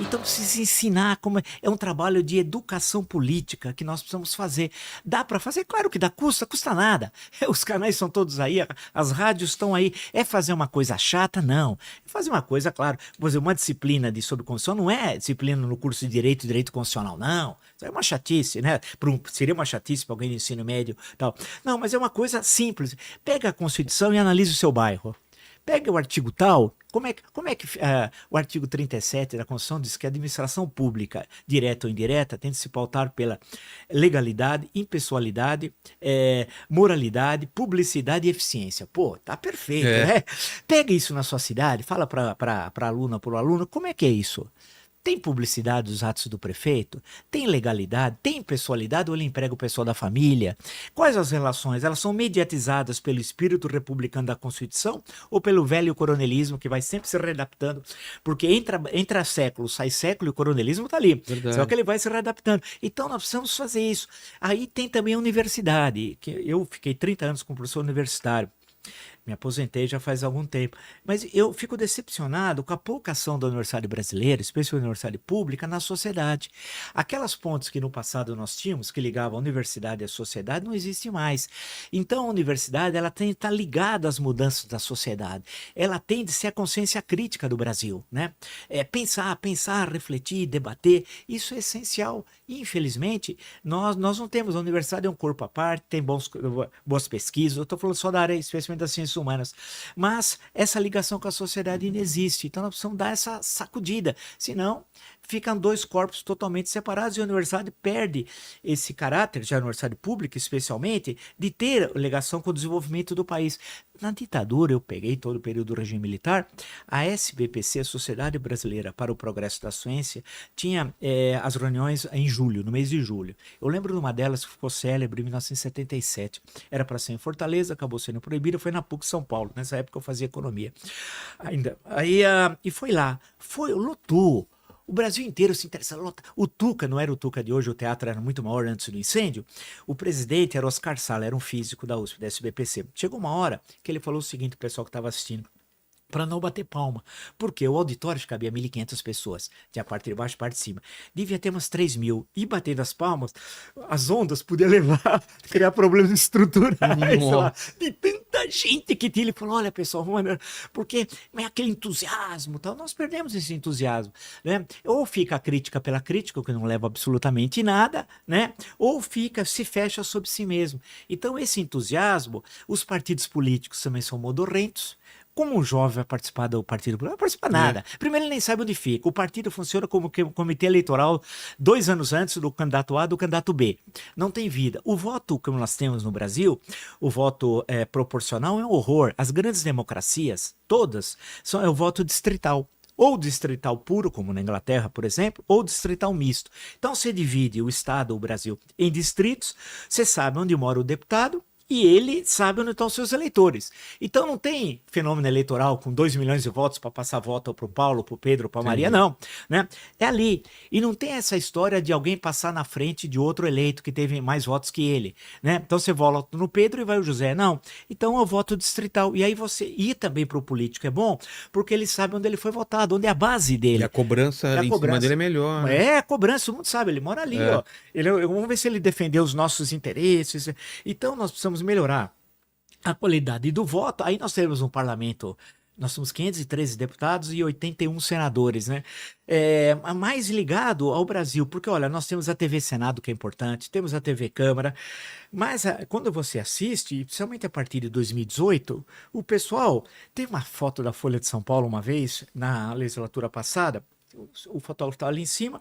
Então precisa ensinar como é um trabalho de educação política que nós precisamos fazer. Dá para fazer? Claro que dá, custa nada. Os canais são todos aí, as rádios estão aí. É fazer uma coisa chata? Não. É fazer uma coisa, claro, por exemplo, uma disciplina de sobre Constituição não é disciplina no curso de Direito Constitucional, não. Isso é uma chatice, né? Seria uma chatice para alguém do ensino médio e tal. Não, mas é uma coisa simples. Pega a Constituição e analisa o seu bairro. Pega o artigo tal, como é que o artigo 37 da Constituição diz que a administração pública, direta ou indireta, tem de se pautar pela legalidade, impessoalidade, moralidade, publicidade e eficiência. Pô, tá perfeito, né? Pega isso na sua cidade, fala para aluna, para o aluno, como é que é isso? Tem publicidade dos atos do prefeito? Tem legalidade? Tem pessoalidade ou ele emprega o pessoal da família? Quais as relações? Elas são mediatizadas pelo espírito republicano da Constituição ou pelo velho coronelismo que vai sempre se readaptando? Porque entra século, sai século e o coronelismo está ali. Verdade. Só que ele vai se readaptando. Então nós precisamos fazer isso. Aí tem também a universidade, que eu fiquei 30 anos como professor universitário. Me aposentei já faz algum tempo. Mas eu fico decepcionado com a pouca ação da Universidade Brasileira, especialmente a Universidade Pública, na sociedade. Aquelas pontes que no passado nós tínhamos, que ligavam a universidade à sociedade, não existem mais. Então a universidade ela tem que estar ligada às mudanças da sociedade. Ela tem de ser a consciência crítica do Brasil, né? Pensar, refletir, debater, isso é essencial. E, infelizmente, nós não temos. A universidade é um corpo à parte, tem boas pesquisas. Eu estou falando só da área, especialmente das ciências humanas. Mas essa ligação com a sociedade ainda existe. Então nós precisamos dar essa sacudida. Senão, ficam dois corpos totalmente separados e a universidade perde esse caráter, já a universidade pública especialmente, de ter ligação com o desenvolvimento do país. Na ditadura, eu peguei todo o período do regime militar, a SBPC, a Sociedade Brasileira para o Progresso da Ciência, tinha as reuniões em julho, no mês de julho. Eu lembro de uma delas que ficou célebre em 1977. Era para ser em Fortaleza, acabou sendo proibida, foi na PUC São Paulo. Nessa época eu fazia economia ainda. E foi lá, lotou. O Brasil inteiro se interessava. O Tuca, não era o Tuca de hoje, o teatro era muito maior antes do incêndio. O presidente era Oscar Sala, era um físico da USP, da SBPC. Chegou uma hora que ele falou o seguinte, o pessoal que estava assistindo, para não bater palma, porque o auditório cabia 1.500 pessoas, tinha a parte de baixo e a parte de cima. Devia ter umas 3.000. E batendo as palmas, as ondas podiam levar, criar problemas estruturais, lá, de tanta gente que tinha. Ele falou, olha pessoal, porque é aquele entusiasmo, tal. Nós perdemos esse entusiasmo, né? Ou fica a crítica pela crítica, o que não leva absolutamente nada, né? Ou se fecha sobre si mesmo. Então esse entusiasmo, os partidos políticos também são modorrentos. Como um jovem vai participar do partido político? Não vai participar nada. Primeiro, ele nem sabe onde fica. O partido funciona como comitê eleitoral 2 anos antes do candidato A do candidato B. Não tem vida. O voto, como nós temos no Brasil, o voto proporcional é um horror. As grandes democracias, todas, é o voto distrital. Ou distrital puro, como na Inglaterra, por exemplo, ou distrital misto. Então, você divide o Estado, o Brasil, em distritos, você sabe onde mora o deputado, e ele sabe onde estão os seus eleitores. Então não tem fenômeno eleitoral com 2 milhões de votos para passar voto para o Paulo, para o Pedro, para a Maria, não. Né? É ali. E não tem essa história de alguém passar na frente de outro eleito que teve mais votos que ele. Né? Então você vota no Pedro e vai o José. Não. Então é o voto distrital. E aí você ir também para o político é bom, porque ele sabe onde ele foi votado, onde é a base dele. E a cobrança em cima dele é melhor. Né? É, a cobrança, todo mundo sabe, ele mora ali. Ó. Vamos ver se ele defendeu os nossos interesses. Então nós precisamos melhorar a qualidade do voto. Aí nós temos um parlamento, nós somos 513 deputados e 81 senadores, né? Mais ligado ao Brasil, porque olha, nós temos a TV Senado, que é importante, temos a TV Câmara, mas quando você assiste, principalmente a partir de 2018, o pessoal tem uma foto da Folha de São Paulo uma vez, na legislatura passada, o fotógrafo estava ali em cima,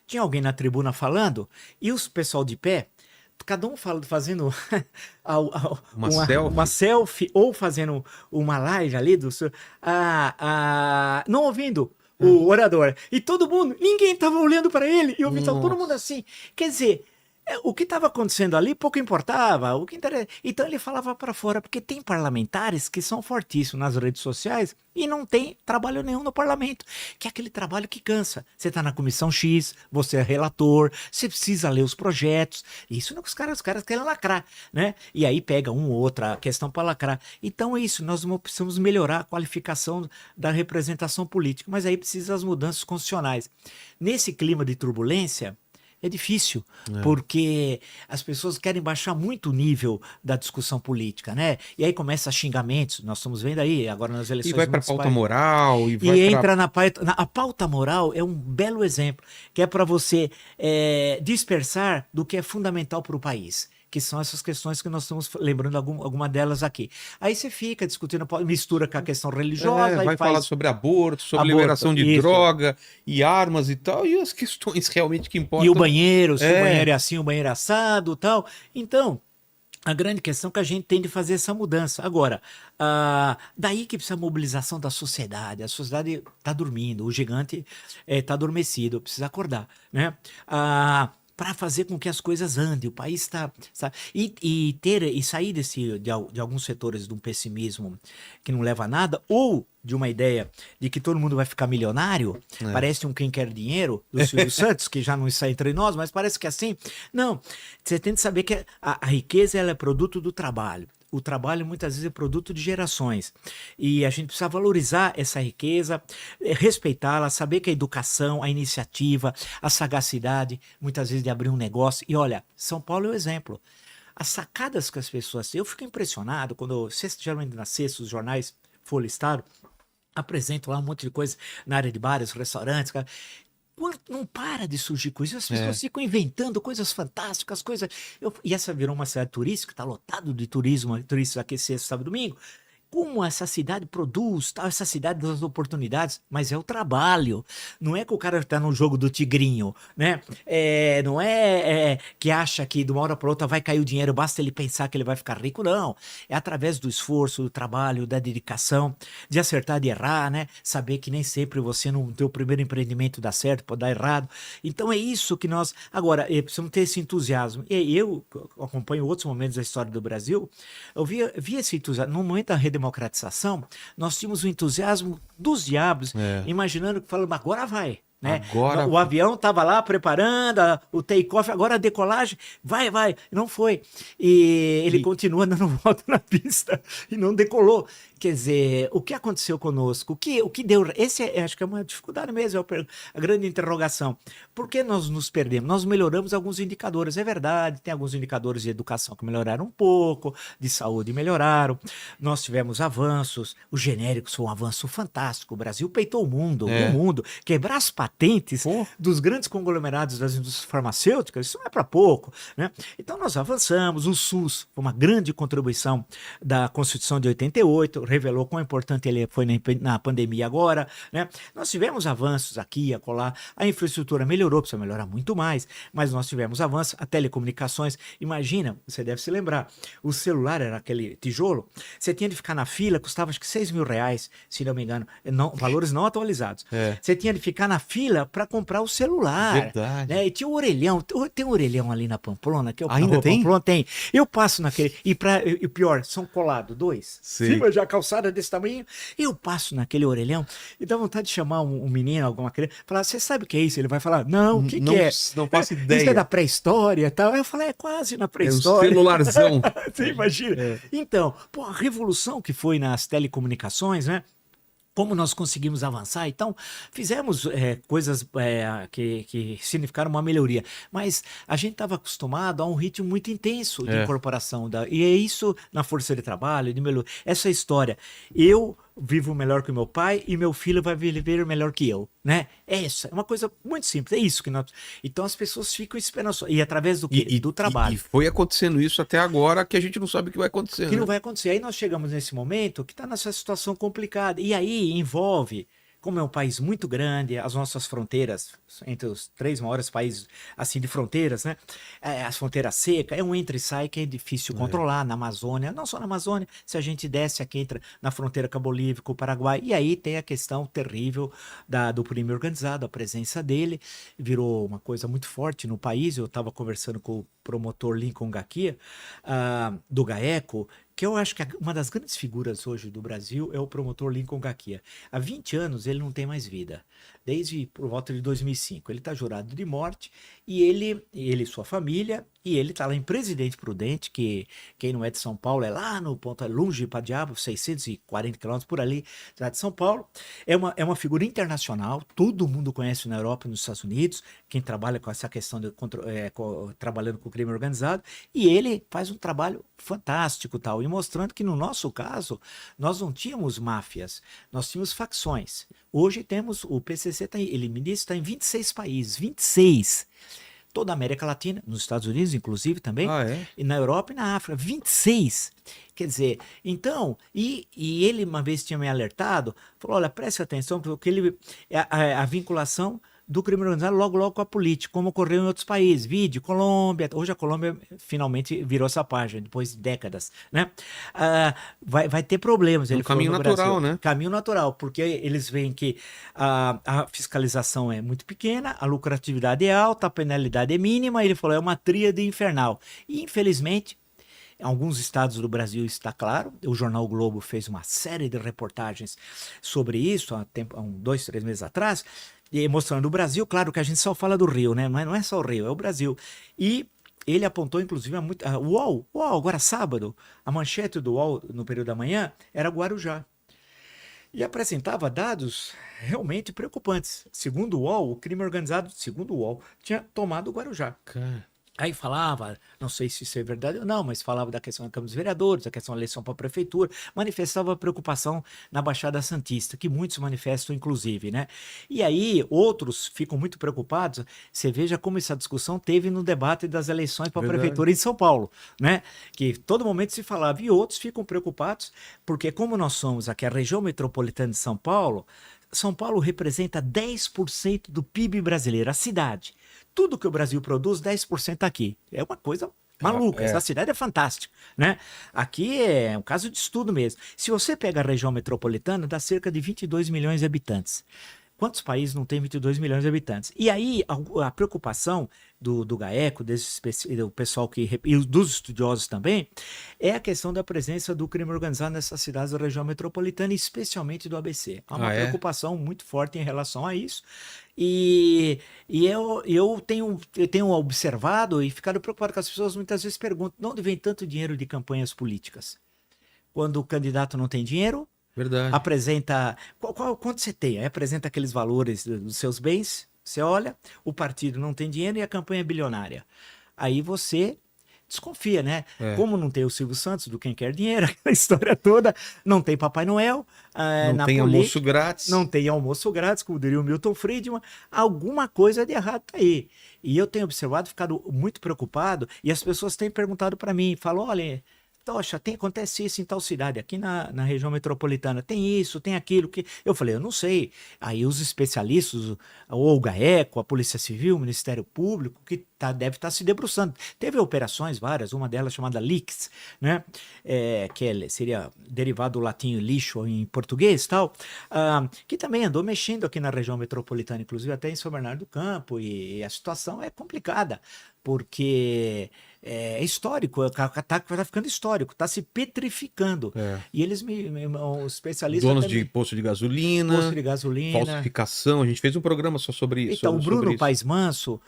tinha alguém na tribuna falando, e os pessoal de pé, cada um fazendo uma selfie ou fazendo uma live ali não ouvindo o orador. E todo mundo, ninguém estava olhando para ele, e eu vi todo mundo assim. Quer dizer, O que estava acontecendo ali pouco importava. Então ele falava para fora, porque tem parlamentares que são fortíssimos nas redes sociais e não tem trabalho nenhum no parlamento, que é aquele trabalho que cansa. Você está na comissão X, você é relator, você precisa ler os projetos. Isso não, os caras querem lacrar, né? E aí pega uma ou outra questão para lacrar. Então é isso, nós precisamos melhorar a qualificação da representação política, mas aí precisa as mudanças constitucionais. Nesse clima de turbulência, é difícil, porque as pessoas querem baixar muito o nível da discussão política, né? E aí começa xingamentos, nós estamos vendo aí, agora nas eleições municipais. E vai para a pauta moral. E entra a pauta moral é um belo exemplo, que é para você dispersar do que é fundamental para o país. Que são essas questões que nós estamos lembrando alguma delas aqui. Aí você fica discutindo, mistura com a questão religiosa. Vai falar sobre aborto, liberação de droga e armas e tal, e as questões realmente que importam. E o banheiro, se o banheiro é assim, o banheiro é assado e tal. Então, a grande questão é que a gente tem de fazer essa mudança. Agora, daí que precisa a mobilização da sociedade. A sociedade está dormindo, o gigante está adormecido, precisa acordar, né? Para fazer com que as coisas andem, o país está... E sair de alguns setores de um pessimismo que não leva a nada, ou de uma ideia de que todo mundo vai ficar milionário, parece um Quem Quer Dinheiro, do Silvio Santos, que já não está entre nós, mas parece que é assim. Não, você tem que saber que a riqueza ela é produto do trabalho. O trabalho muitas vezes é produto de gerações e a gente precisa valorizar essa riqueza, respeitá-la, saber que a educação, a iniciativa, a sagacidade, muitas vezes de abrir um negócio. E olha, São Paulo é o exemplo. As sacadas que as pessoas têm, eu fico impressionado quando, geralmente na sexta, os jornais Folha Estado apresentam lá um monte de coisa na área de bares, restaurantes, cara. Não para de surgir coisas, as pessoas ficam inventando coisas fantásticas, e essa virou uma cidade turística, está lotado de turistas aqui sexta, sábado e domingo. Como essa cidade produz, essa cidade das oportunidades, mas é o trabalho. Não é que o cara está no jogo do tigrinho, né? Não é que acha que de uma hora para outra vai cair o dinheiro, basta ele pensar que ele vai ficar rico, não. É através do esforço, do trabalho, da dedicação, de acertar, de errar, né? Saber que nem sempre você no teu primeiro empreendimento dá certo, pode dar errado. Então é isso que nós... Agora, precisamos ter esse entusiasmo. E eu acompanho outros momentos da história do Brasil, eu vi esse entusiasmo. No momento da redemocratização, nós tínhamos o entusiasmo dos diabos, imaginando que falando, agora vai. Né? Agora... O avião estava lá preparando o take-off, agora a decolagem, vai, não foi. E ele continua dando volta na pista e não decolou. Quer dizer, o que aconteceu conosco? O que deu? Acho que é uma dificuldade mesmo, a grande interrogação. Por que nós nos perdemos? Nós melhoramos alguns indicadores, é verdade, tem alguns indicadores de educação que melhoraram um pouco, de saúde melhoraram, nós tivemos avanços, os genéricos foi um avanço fantástico, o Brasil peitou o mundo, quebrar as patentes dos grandes conglomerados das indústrias farmacêuticas, isso não é para pouco, né? Então nós avançamos, o SUS foi uma grande contribuição da Constituição de 88, revelou quão importante ele foi na pandemia agora, né? Nós tivemos avanços aqui, acolá, a infraestrutura melhorou, precisa melhorar muito mais, mas nós tivemos avanços, a telecomunicações, imagina, você deve se lembrar, o celular era aquele tijolo, você tinha de ficar na fila, custava acho que R$6.000, se não me engano, valores não atualizados. Você tinha de ficar na fila para comprar o celular. Verdade. Né? E tinha o orelhão, tem um orelhão ali na Pamplona, que ainda tem? Pamplona tem. Eu passo naquele, e o pior, são colados dois, cima já calçada desse tamanho, eu passo naquele orelhão e dá vontade de chamar um menino, alguma criança, falar, você sabe o que é isso? Ele vai falar, não, o que é? Não faço ideia. Isso é da pré-história e tal. Aí eu falei, é quase na pré-história. É o celularzão. Você imagina? Então, a revolução que foi nas telecomunicações, né? Como nós conseguimos avançar, então fizemos coisas que significaram uma melhoria, mas a gente estava acostumado a um ritmo muito intenso de incorporação, e é isso na força de trabalho, de melhoria. Essa história, eu vivo melhor que o meu pai e meu filho vai viver melhor que eu, né? É uma coisa muito simples, é isso que nós... Então as pessoas ficam esperando, e através do quê? Do trabalho. E foi acontecendo isso até agora, que a gente não sabe o que vai acontecer. Que não vai acontecer. Aí nós chegamos nesse momento que está nessa situação complicada, e aí envolve como é um país muito grande, as nossas fronteiras, entre os 3 maiores países assim de fronteiras, né? As fronteiras secas, é um entra e sai que é difícil controlar na Amazônia, não só na Amazônia, se a gente desce aqui, entra na fronteira com a Bolívia, com o Paraguai, e aí tem a questão terrível do crime organizado, a presença dele, virou uma coisa muito forte no país. Eu estava conversando com o promotor Lincoln Gaquia, do GAECO, que eu acho que uma das grandes figuras hoje do Brasil é o promotor Lincoln Gaquia. Há 20 anos ele não tem mais vida, desde por volta de 2005. Ele está jurado de morte e ele e sua família, e ele está lá em Presidente Prudente, que quem não é de São Paulo é lá no ponto, é longe para diabo, 640 quilômetros por ali, de São Paulo. É uma figura internacional, todo mundo conhece na Europa e nos Estados Unidos, quem trabalha com essa questão de trabalhando com o crime organizado, e ele faz um trabalho fantástico tal, e mostrando que no nosso caso, nós não tínhamos máfias, nós tínhamos facções. Hoje temos, o PCC ele me disse, está em 26 países, 26. Toda a América Latina, nos Estados Unidos, inclusive, também, e na Europa e na África, 26. Quer dizer, então, e ele uma vez tinha me alertado, falou, olha, preste atenção, porque a vinculação do crime organizado logo com a política, como ocorreu em outros países, vide, Colômbia, hoje a Colômbia finalmente virou essa página, depois de décadas, né? Vai ter problemas. Ele caminho natural, né? Caminho natural, porque eles veem que a fiscalização é muito pequena, a lucratividade é alta, a penalidade é mínima, ele falou, é uma tríade infernal. E, infelizmente, em alguns estados do Brasil está claro, o jornal o Globo fez uma série de reportagens sobre isso há 2, 3 meses atrás, e mostrando o Brasil. Claro que a gente só fala do Rio, né? Mas não é só o Rio, é o Brasil. E ele apontou, inclusive, o UOL, agora sábado, a manchete do UOL no período da manhã era Guarujá. E apresentava dados realmente preocupantes. Segundo o UOL, o crime organizado, segundo o UOL, tinha tomado o Guarujá. Aí falava, não sei se isso é verdade ou não, mas falava da questão da Câmara dos Vereadores, da questão da eleição para a prefeitura, manifestava preocupação na Baixada Santista, que muitos manifestam, inclusive, né? E aí outros ficam muito preocupados. Você veja como essa discussão teve no debate das eleições para a prefeitura em São Paulo, né? Que todo momento se falava, e outros ficam preocupados, porque como nós somos aqui a região metropolitana de São Paulo representa 10% do PIB brasileiro, a cidade. Tudo que o Brasil produz, 10% aqui. É uma coisa maluca. Essa cidade é fantástica, né? Aqui é um caso de estudo mesmo. Se você pega a região metropolitana, dá cerca de 22 milhões de habitantes. Quantos países não tem 22 milhões de habitantes? E aí a preocupação do GAECO, do pessoal e dos estudiosos também, é a questão da presença do crime organizado nessas cidades da região metropolitana, especialmente do ABC. Há uma preocupação muito forte em relação a isso. E eu tenho observado e ficado preocupado com as pessoas, muitas vezes perguntam, de onde vem tanto dinheiro de campanhas políticas? Quando o candidato não tem dinheiro, verdade, apresenta, quanto você tem? Aí apresenta aqueles valores dos seus bens, você olha, o partido não tem dinheiro e a campanha é bilionária. Aí você desconfia, né? Como não tem o Silvio Santos, do Quem Quer Dinheiro, aquela história toda, não tem Papai Noel, não tem almoço grátis. Não tem almoço grátis, como diria o Milton Friedman, alguma coisa de errado tá aí. E eu tenho observado, ficado muito preocupado, e as pessoas têm perguntado para mim, falam, olha, Tocha, acontece isso em tal cidade, aqui na região metropolitana, tem isso, tem aquilo, que eu falei, eu não sei. Aí os especialistas, ou o GAECO, a Polícia Civil, o Ministério Público, que deve estar se debruçando. Teve operações várias, uma delas chamada LIX, né? Que seria derivado do latim lixo em português, tal, que também andou mexendo aqui na região metropolitana, inclusive até em São Bernardo do Campo, e a situação é complicada, porque é histórico, tá ficando histórico, tá se petrificando. E eles os especialistas... Donos de posto de gasolina, falsificação, a gente fez um programa só sobre isso. Então, o Bruno Paes Manso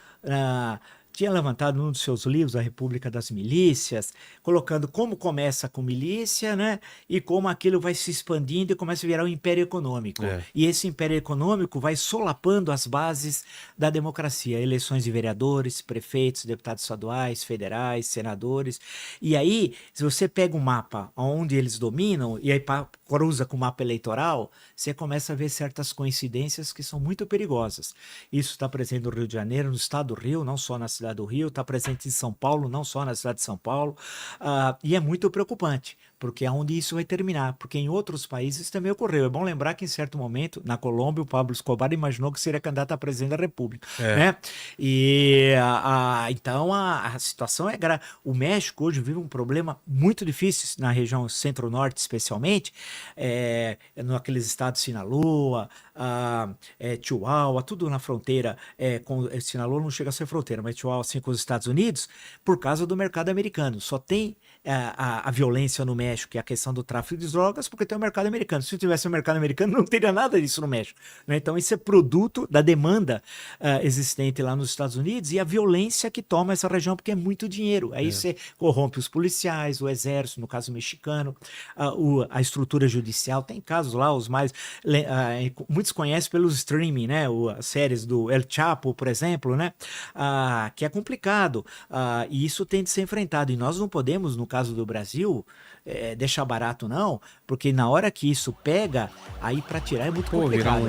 tinha levantado num dos seus livros, A República das Milícias, colocando como começa com milícia, né? E como aquilo vai se expandindo e começa a virar um império econômico. E esse império econômico vai solapando as bases da democracia, eleições de vereadores, prefeitos, deputados estaduais, federais, senadores. E aí, se você pega um mapa onde eles dominam e aí cruza com o mapa eleitoral, você começa a ver certas coincidências que são muito perigosas. Isso está presente no Rio de Janeiro, no estado do Rio, não só na cidade do Rio, está presente em São Paulo, não só na cidade de São Paulo, e é muito preocupante, porque aonde isso vai terminar, porque em outros países também ocorreu. É bom lembrar que em certo momento, na Colômbia, o Pablo Escobar imaginou que seria candidato a presidente da República, né? E então a situação é grave. O México hoje vive um problema muito difícil na região centro-norte, especialmente, naqueles estados Sinaloa, Chihuahua, tudo na fronteira, Sinaloa não chega a ser fronteira, mas Chihuahua assim com os Estados Unidos, por causa do mercado americano. Só tem a violência no México, que é a questão do tráfico de drogas, porque tem o mercado americano. Se não tivesse o mercado americano, não teria nada disso no México, né? Então isso é produto da demanda existente lá nos Estados Unidos e a violência que toma essa região, porque é muito dinheiro. Aí você corrompe os policiais, o exército, no caso mexicano, a estrutura judicial. Tem casos lá, os mais... muitos conhecem pelos streaming, né? As séries do El Chapo, por exemplo, né? Que é complicado. E isso tem de ser enfrentado. E nós não podemos, no caso do Brasil, deixar barato, não, porque na hora que isso pega, aí para tirar é muito complicado.